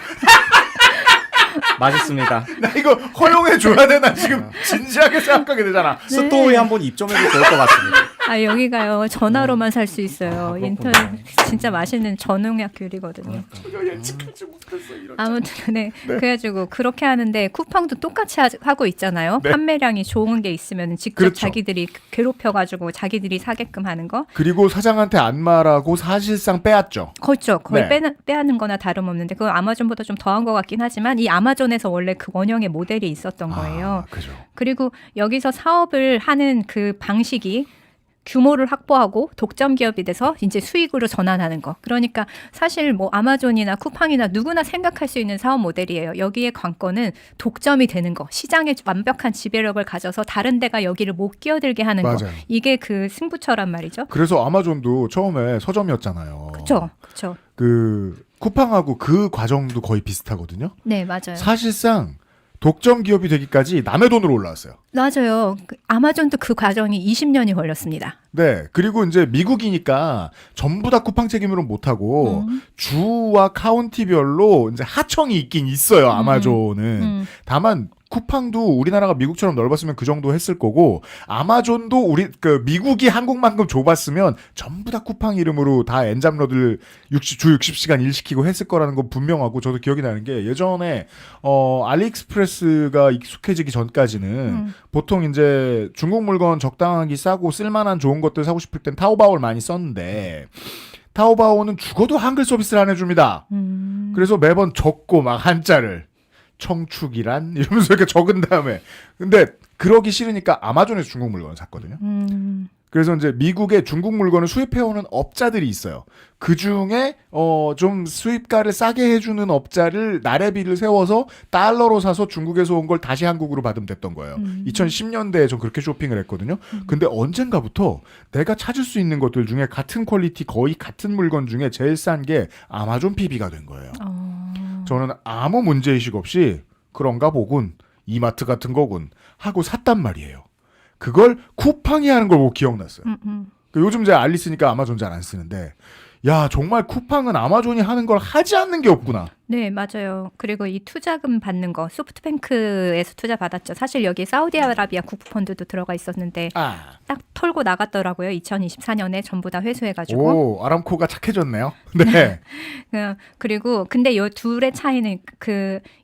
맛있습니다.
나 이거 허용해 줘야 되나 지금 진지하게 생각하게 되잖아.
네.
스토어에 한번 입점해도 좋을 것 같습니다.
아 여기가요 전화로만 살 수 있어요.
그렇구나.
인터넷 진짜 맛있는 전농약 귤이거든요.
예측하지 못했어 이런.
아무튼 네. 그래가지고 그렇게 하는데 쿠팡도 똑같이 하고 있잖아요.
네.
판매량이 좋은 게 있으면 직접
그렇죠.
자기들이 괴롭혀가지고 자기들이 사게끔 하는 거.
그리고 사장한테 안 말하고 사실상 빼앗죠.
그렇죠. 거의
네.
빼앗는 거나 다름없는데 그건 아마존보다 좀 더한 것 같긴 하지만 이 아마존에서 원래 그 원형의 모델이 있었던 거예요.
아, 그죠.
그리고 여기서 사업을 하는 그 방식이 규모를 확보하고 독점 기업이 돼서 이제 수익으로 전환하는 거. 그러니까 사실 뭐 아마존이나 쿠팡이나 누구나 생각할 수 있는 사업 모델이에요. 여기의 관건은 독점이 되는 거. 시장에 완벽한 지배력을 가져서 다른 데가 여기를 못 끼어들게 하는 거.
맞아요.
이게 그 승부처란 말이죠.
그래서 아마존도 처음에 서점이었잖아요.
그렇죠. 그렇죠.
그 쿠팡하고 그 과정도 거의 비슷하거든요.
네, 맞아요.
사실상 독점 기업이 되기까지 남의 돈으로 올라왔어요.
맞아요. 아마존도 그 과정이 20년이 걸렸습니다.
네. 그리고 이제 미국이니까 전부 다 쿠팡 책임으로 못하고 주와 카운티별로 이제 하청이 있긴 있어요. 아마존은. 다만 쿠팡도 우리나라가 미국처럼 넓었으면 그 정도 했을 거고 아마존도 우리 그 미국이 한국만큼 좁았으면 전부 다 쿠팡 이름으로 다 엔잡러들 주 60시간 일 시키고 했을 거라는 건 분명하고 저도 기억이 나는 게 예전에 알리익스프레스가 익숙해지기 전까지는 보통 이제 중국 물건 적당하게 싸고 쓸만한 좋은 것들 사고 싶을 땐 타오바오를 많이 썼는데 타오바오는 죽어도 한글 서비스를 안 해줍니다. 그래서 매번 적고 막 한자를 청축이란 이러면서 이렇게 적은 다음에 근데 그러기 싫으니까 아마존에서 중국 물건을 샀거든요. 그래서 이제 미국에 중국 물건을 수입해오는 업자들이 있어요. 그 중에 좀 수입가를 싸게 해주는 업자를 나래비를 세워서 달러로 사서 중국에서 온 걸 다시 한국으로 받으면 됐던 거예요. 2010년대에 전 그렇게 쇼핑을 했거든요. 근데 언젠가부터 내가 찾을 수 있는 것들 중에 같은 퀄리티 거의 같은 물건 중에 제일 싼 게 아마존 PB가 된 거예요. 저는 아무 문제의식 없이 그런가 보군 이마트 같은 거군 하고 샀단 말이에요. 그걸 쿠팡이 하는 걸 보고 기억났어요. 요즘 제가 알리스니까 아마존 잘 안 쓰는데 야 정말 쿠팡은 아마존이 하는 걸 하지 않는 게 없구나.
네, 맞아요. 그리고 이 투자금 받는 거 소프트뱅크에서 투자 받았죠. 사실 여기 사우디아라비아 국부펀드도 들어가 있었는데 딱 털고 나갔더라고요. 2024년에 전부 다 회수해가지고.
오 아람코가 착해졌네요. 네.
그리고 근데 이 둘의 차이는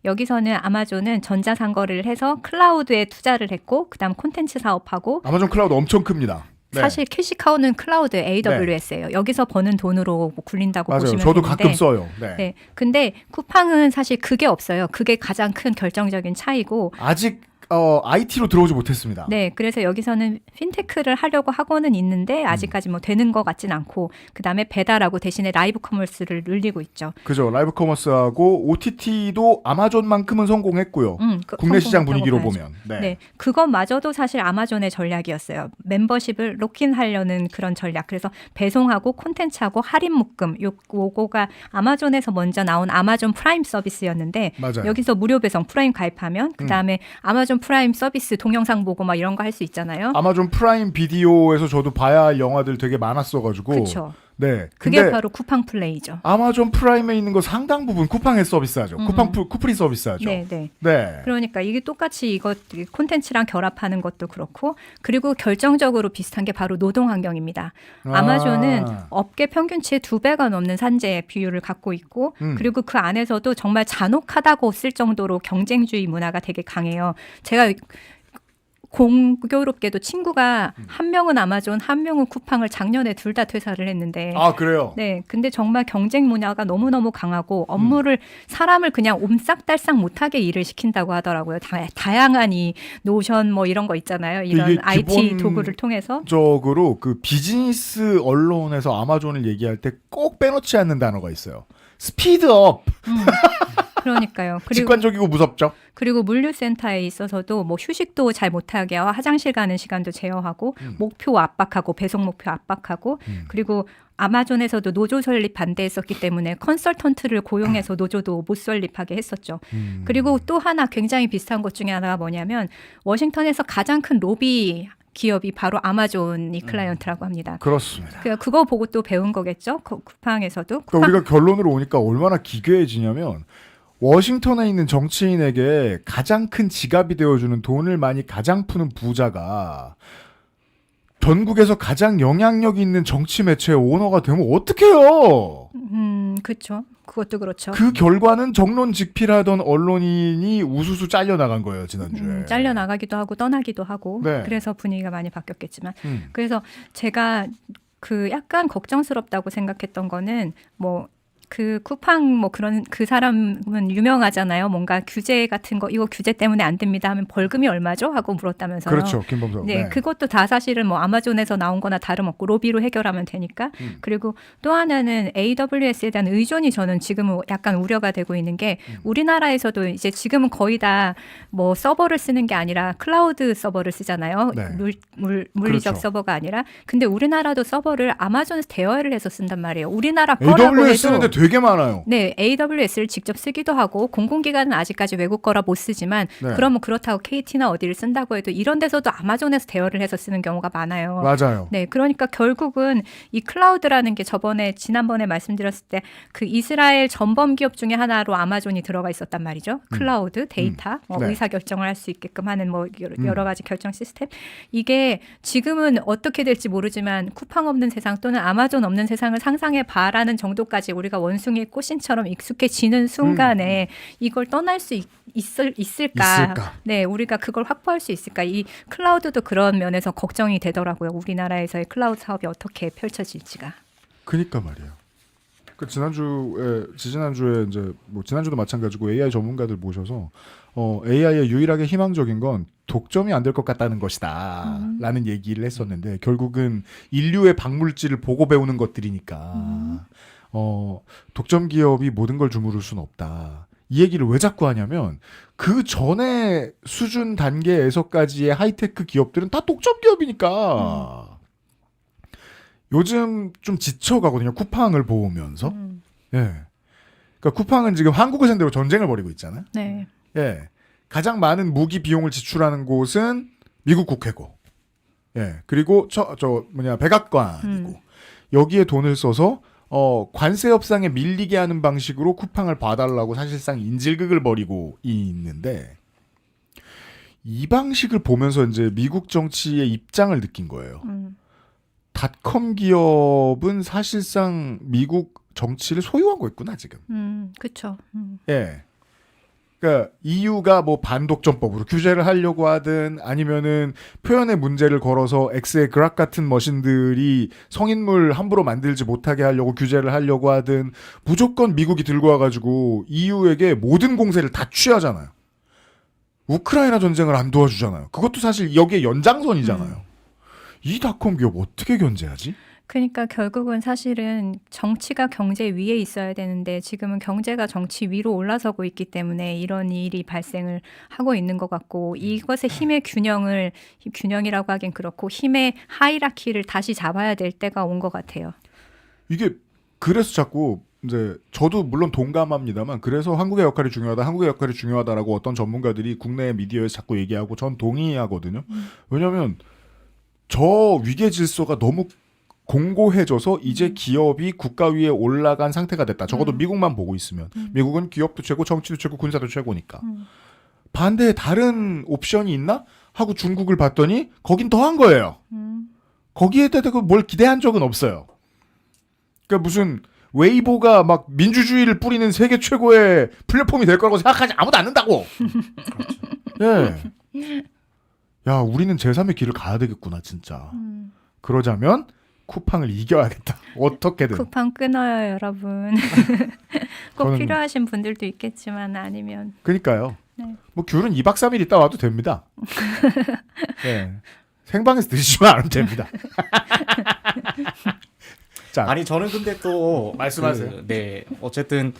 여기서는 아마존은 전자상거래를 해서 클라우드에 투자를 했고 그다음 콘텐츠 사업하고
아마존 클라우드 엄청 큽니다. 네.
사실 캐시카우는 클라우드 AWS예요. 여기서 버는 돈으로 뭐 굴린다고
맞아요.
보시면
저도
되는데.
가끔 써요. 네.
네. 근데 쿠팡은 사실 그게 없어요. 그게 가장 큰 결정적인 차이고.
아직 IT로 들어오지 못했습니다.
네, 그래서 여기서는 핀테크를 하려고 하고는 있는데 아직까지 뭐 되는 것 같진 않고 그 다음에 배달하고 대신에 라이브 커머스를 늘리고 있죠.
그죠. 라이브 커머스하고 OTT도 아마존만큼은 성공했고요. 국내 시장 분위기로
봐야죠.
보면. 네.
네, 그것마저도 사실 아마존의 전략이었어요. 멤버십을 록인하려는 그런 전략. 그래서 배송하고 콘텐츠하고 할인 묶음 요거가 아마존에서 먼저 나온 아마존 프라임 서비스였는데
맞아요.
여기서 무료 배송 프라임 가입하면 그 다음에 아마존 프라임 서비스 동영상 보고 막 이런 거 할 수 있잖아요.
아마존 프라임 비디오에서 저도 봐야 할 영화들 되게 많았어가지고.
그렇죠.
네.
그게
근데
바로 쿠팡 플레이죠.
아마존 프라임에 있는 거 상당 부분 쿠팡에 서비스하죠. 쿠프리 서비스하죠.
네, 네.
네.
그러니까 이게 똑같이 이것 콘텐츠랑 결합하는 것도 그렇고 그리고 결정적으로 비슷한 게 바로 노동 환경입니다. 아마존은 업계 평균치의 2배가 넘는 산재 비율을 갖고 있고 그리고 그 안에서도 정말 잔혹하다고 쓸 정도로 경쟁주의 문화가 되게 강해요. 제가 공교롭게도 친구가 한 명은 아마존, 한 명은 쿠팡을 작년에 둘 다 퇴사를 했는데
아 그래요.
네, 근데 정말 경쟁 문화가 너무너무 강하고 업무를 사람을 그냥 옴싹달싹 못하게 일을 시킨다고 하더라고요. 다양한 이 노션 뭐 이런 거 있잖아요. 이런
이게
IT
기본-
도구를 통해서.
적으로 그 비즈니스 언론에서 아마존을 얘기할 때 꼭 빼놓지 않는 단어가 있어요. 스피드업.
그러니까요. 그리고
직관적이고 무섭죠.
그리고 물류센터에 있어서도 뭐 휴식도 잘 못하게 하고 화장실 가는 시간도 제어하고 목표 압박하고 배송 목표 압박하고 그리고 아마존에서도 노조 설립 반대했었기 때문에 컨설턴트를 고용해서 노조도 못 설립하게 했었죠. 그리고 또 하나 굉장히 비슷한 것 중에 하나가 뭐냐면 워싱턴에서 가장 큰 로비 기업이 바로 아마존이 클라이언트라고 합니다.
그렇습니다.
그거 보고 또 배운 거겠죠. 쿠팡에서도.
그러니까 우리가 결론으로 오니까 얼마나 기괴해지냐면 워싱턴에 있는 정치인에게 가장 큰 지갑이 되어주는 돈을 많이 가장 푸는 부자가 전국에서 가장 영향력 있는 정치 매체의 오너가 되면 어떡해요?
그렇죠. 그것도 그렇죠.
그 결과는 정론직필하던 언론인이 우수수 잘려나간 거예요, 지난주에.
잘려나가기도 하고 떠나기도 하고
네.
그래서 분위기가 많이 바뀌었겠지만
음.
그래서 제가 그 약간 걱정스럽다고 생각했던 거는 뭐 그 쿠팡 뭐 그런 그 사람은 유명하잖아요. 뭔가 규제 같은 거 이거 규제 때문에 안 됩니다 하면 벌금이 얼마죠? 하고 물었다면서요.
그렇죠, 김범석.
네, 그것도 다 사실은 뭐 아마존에서 나온 거나 다름없고 로비로 해결하면 되니까. 그리고 또 하나는 AWS에 대한 의존이 저는 지금은 약간 우려가 되고 있는 게 우리나라에서도 이제 지금은 거의 다 뭐 서버를 쓰는 게 아니라 클라우드 서버를 쓰잖아요.
네.
물리적
그렇죠.
서버가 아니라. 근데 우리나라도 서버를 아마존에서 대여를 해서 쓴단 말이에요. 우리나라 거라고
AWS
해도
쓰는데 되게 많아요.
네, AWS를 직접 쓰기도 하고 공공기관은 아직까지 외국 거라 못 쓰지만
네.
그러면 그렇다고 KT나 어디를 쓴다고 해도 이런 데서도 아마존에서 대여를 해서 쓰는 경우가 많아요.
맞아요.
네, 그러니까 결국은 이 클라우드라는 게 지난번에 말씀드렸을 때 그 이스라엘 전범 기업 중에 하나로 아마존이 들어가 있었단 말이죠. 클라우드, 데이터,
네.
의사 결정을 할 수 있게끔 하는 뭐 여러 가지 결정 시스템. 이게 지금은 어떻게 될지 모르지만 쿠팡 없는 세상 또는 아마존 없는 세상을 상상해 봐라는 정도까지 우리가 원숭이 꽃신처럼 익숙해지는 순간에 이걸 떠날 수 있을까? 네, 우리가 그걸 확보할 수 있을까? 이 클라우드도 그런 면에서 걱정이 되더라고요. 우리나라에서의 클라우드 사업이 어떻게 펼쳐질지가.
그니까 말이에요. 그 지난주에 이제 뭐 지난주도 마찬가지고 AI 전문가들 모셔서 AI의 유일하게 희망적인 건 독점이 안 될 것 같다는 것이다라는 얘기를 했었는데 결국은 인류의 박물질을 보고 배우는 것들이니까 독점 기업이 모든 걸 주무를 수는 없다. 이 얘기를 왜 자꾸 하냐면 그 전에 수준 단계에서까지의 하이테크 기업들은 다 독점 기업이니까. 요즘 좀 지쳐가거든요. 쿠팡을 보면서. 예. 그러니까 쿠팡은 지금 한국을 상대로 전쟁을 벌이고 있잖아요.
네.
예. 가장 많은 무기 비용을 지출하는 곳은 미국 국회고. 예. 그리고 백악관이고. 여기에 돈을 써서 관세 협상에 밀리게 하는 방식으로 쿠팡을 봐달라고 사실상 인질극을 벌이고 있는데 이 방식을 보면서 이제 미국 정치의 입장을 느낀 거예요. 닷컴 기업은 사실상 미국 정치를 소유하고 있구나 지금.
그렇죠.
예. 그러니까 EU가 뭐 반독점법으로 규제를 하려고 하든 아니면은 표현의 문제를 걸어서 엑스의 그락 같은 머신들이 성인물 함부로 만들지 못하게 하려고 규제를 하려고 하든 무조건 미국이 들고 와가지고 EU에게 모든 공세를 다 취하잖아요. 우크라이나 전쟁을 안 도와주잖아요. 그것도 사실 여기에 연장선이잖아요. 이 닷컴 기업 어떻게 견제하지?
그러니까 결국은 사실은 정치가 경제 위에 있어야 되는데 지금은 경제가 정치 위로 올라서고 있기 때문에 이런 일이 발생을 하고 있는 것 같고 이것의 힘의 균형이라고 하긴 그렇고 힘의 하이라키를 다시 잡아야 될 때가 온 것 같아요.
이게 그래서 자꾸 이제 저도 물론 동감합니다만 그래서 한국의 역할이 중요하다라고 어떤 전문가들이 국내 미디어에서 자꾸 얘기하고 전 동의하거든요. 왜냐하면 저 위계 질서가 너무 공고해져서 이제 기업이 국가 위에 올라간 상태가 됐다. 적어도 미국만 보고 있으면. 미국은 기업도 최고, 정치도 최고, 군사도 최고니까. 반대에 다른 옵션이 있나? 하고 중국을 봤더니 거긴 더한 거예요. 거기에 대해서 뭘 기대한 적은 없어요. 그러니까 무슨 웨이보가 막 민주주의를 뿌리는 세계 최고의 플랫폼이 될 거라고 생각하지 아무도 않는다고. 예. 야, 우리는 제3의 길을 가야 되겠구나, 진짜. 그러자면 쿠팡을 이겨야겠다. 어떻게든.
쿠팡 끊어요, 여러분. 꼭
저는-
필요하신 분들도 있겠지만 아니면
그러니까요.
네.
뭐 귤은 2박 3일 있다 와도 됩니다. 네. 생방에서 드시지만 않으면 됩니다. 자,
아니 저는 근데 또
말씀하세요.
네, 어쨌든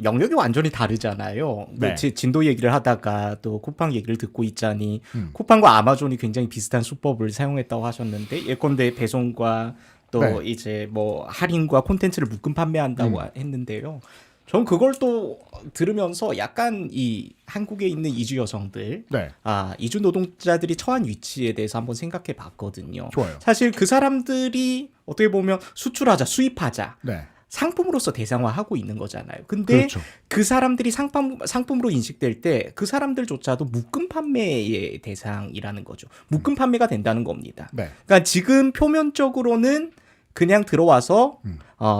영역이 완전히 다르잖아요.
네.
진도 얘기를 하다가 또 쿠팡 얘기를 듣고 있자니
음.
쿠팡과 아마존이 굉장히 비슷한 수법을 사용했다고 하셨는데 예컨대 배송과 또
네.
이제 뭐 할인과 콘텐츠를 묶음 판매한다고 했는데요. 전 그걸 또 들으면서 약간 이 한국에 있는 이주 여성들,
네,
이주 노동자들이 처한 위치에 대해서 한번 생각해 봤거든요.
좋아요.
사실 그 사람들이 어떻게 보면 수출하자, 수입하자,
네,
상품으로서 대상화하고 있는 거잖아요. 근데
그렇죠.
그 사람들이 상품으로 인식될 때 그 사람들조차도 묶음 판매의 대상이라는 거죠. 묶음 판매가 된다는 겁니다.
네,
그러니까 지금 표면적으로는 그냥 들어와서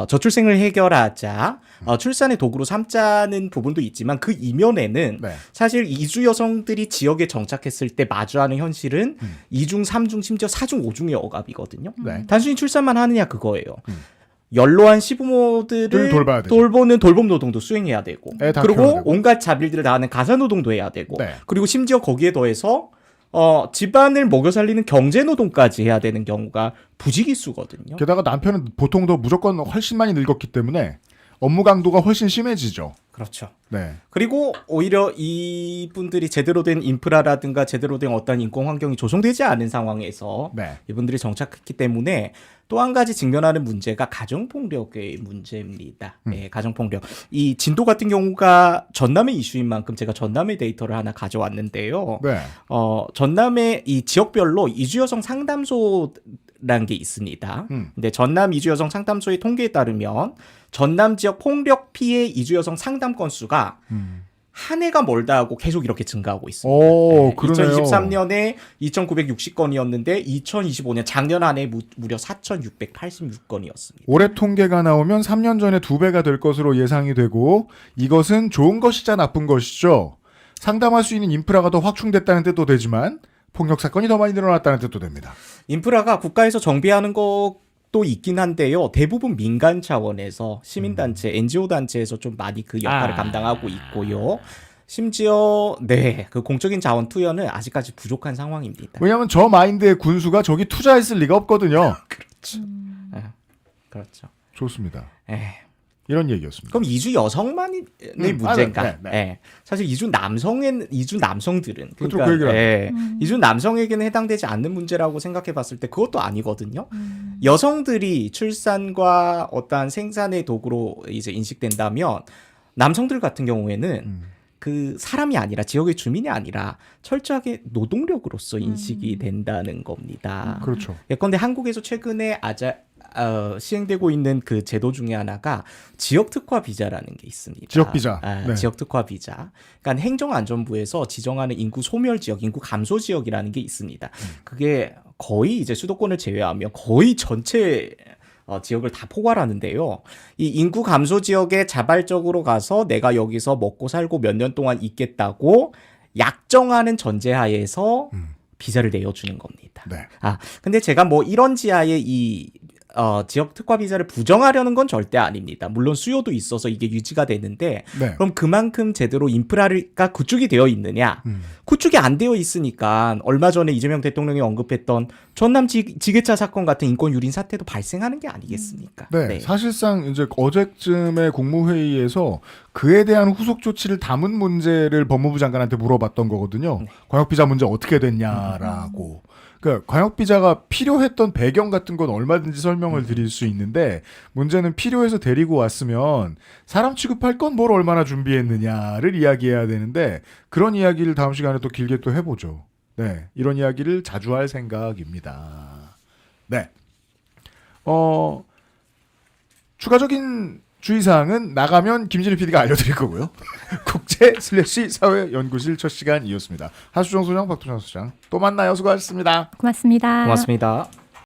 저출생을 해결하자, 출산의 도구로 삼자는 부분도 있지만 그 이면에는
네.
사실 이주 여성들이 지역에 정착했을 때 마주하는 현실은 이중, 삼중, 심지어 사중, 오중의 억압이거든요.
네.
단순히 출산만 하느냐 그거예요. 연로한 시부모들을
돌봐야 되죠.
돌보는 돌봄 노동도 수행해야 되고,
애 다 키워야
그리고
되고.
온갖 자비들을 다하는 가사 노동도 해야 되고,
네.
그리고 심지어 거기에 더해서 집안을 먹여 살리는 경제 노동까지 해야 되는 경우가 부지기수거든요.
게다가 남편은 보통 더 무조건 훨씬 많이 늙었기 때문에 업무 강도가 훨씬 심해지죠.
그렇죠.
네,
그리고 오히려 이분들이 제대로 된 인프라라든가 제대로 된 어떤 인공 환경이 조성되지 않은 상황에서
네.
이분들이 정착했기 때문에 또 한 가지 직면하는 문제가 가정폭력의 문제입니다. 네, 가정폭력. 이 진도 같은 경우가 전남의 이슈인 만큼 제가 전남의 데이터를 하나 가져왔는데요.
네.
전남의 이 지역별로 이주 여성 상담소라는 게 있습니다. 근데 전남 이주 여성 상담소의 통계에 따르면 전남 지역 폭력 피해 이주 여성 상담 건수가 한 해가 멀다 하고 계속 이렇게 증가하고 있습니다.
오, 그러네요.
2023년에 2,960건이었는데 2025년 작년 한 해 무려 4,686건이었습니다.
올해 통계가 나오면 3년 전에 2배가 될 것으로 예상이 되고 이것은 좋은 것이자 나쁜 것이죠. 상담할 수 있는 인프라가 더 확충됐다는 뜻도 되지만 폭력 사건이 더 많이 늘어났다는 뜻도 됩니다.
인프라가 국가에서 정비하는 것도 있긴 한데요. 대부분 민간 차원에서 시민단체, NGO 단체에서 좀 많이 그 역할을 감당하고 있고요. 심지어 그 공적인 자원 투여는 아직까지 부족한 상황입니다.
왜냐하면 저 마인드의 군수가 저기 투자했을 리가 없거든요.
그렇죠.
좋습니다.
에이.
이런 얘기였습니다.
그럼 이주 여성만의 문제인가?
네.
예. 사실 이주 남성들은
그쪽 그 얘기를
이주 남성에게는 해당되지 않는 문제라고 생각해봤을 때 그것도 아니거든요. 여성들이 출산과 어떠한 생산의 도구로 이제 인식된다면 남성들 같은 경우에는 그 사람이 아니라 지역의 주민이 아니라 철저하게 노동력으로서 인식이 된다는 겁니다.
그렇죠.
예컨대 한국에서 최근에 시행되고 있는 그 제도 중에 하나가 지역 특화 비자라는 게 있습니다.
지역 비자. 네.
지역 특화 비자. 그러니까 행정안전부에서 지정하는 인구 소멸 지역, 인구 감소 지역이라는 게 있습니다. 그게 거의 이제 수도권을 제외하면 거의 전체 지역을 다 포괄하는데요. 이 인구 감소 지역에 자발적으로 가서 내가 여기서 먹고 살고 몇 년 동안 있겠다고 약정하는 전제하에서 비자를 내어주는 겁니다.
네.
근데 제가 뭐 이런 지하에 이 지역 특화 비자를 부정하려는 건 절대 아닙니다. 물론 수요도 있어서 이게 유지가 되는데
네.
그럼 그만큼 제대로 인프라가 구축이 되어 있느냐? 구축이 안 되어 있으니까 얼마 전에 이재명 대통령이 언급했던 전남 지게차 사건 같은 인권 유린 사태도 발생하는 게 아니겠습니까?
네, 사실상 이제 어제쯤에 국무회의에서 그에 대한 후속 조치를 담은 문제를 법무부 장관한테 물어봤던 거거든요. 광역비자 문제 어떻게 됐냐라고. 그러니까 광역비자가 필요했던 배경 같은 건 얼마든지 설명을 드릴 수 있는데 문제는 필요해서 데리고 왔으면 사람 취급할 건 뭘 얼마나 준비했느냐를 이야기해야 되는데 그런 이야기를 다음 시간에 또 길게 또 해보죠. 네, 이런 이야기를 자주 할 생각입니다. 네. 추가적인 주의사항은 나가면 김진일 PD가 알려드릴 거고요. 국제/사회연구실 첫 시간이었습니다. 하수정 소장, 박두정 소장 또 만나요. 수고하셨습니다.
고맙습니다.
고맙습니다.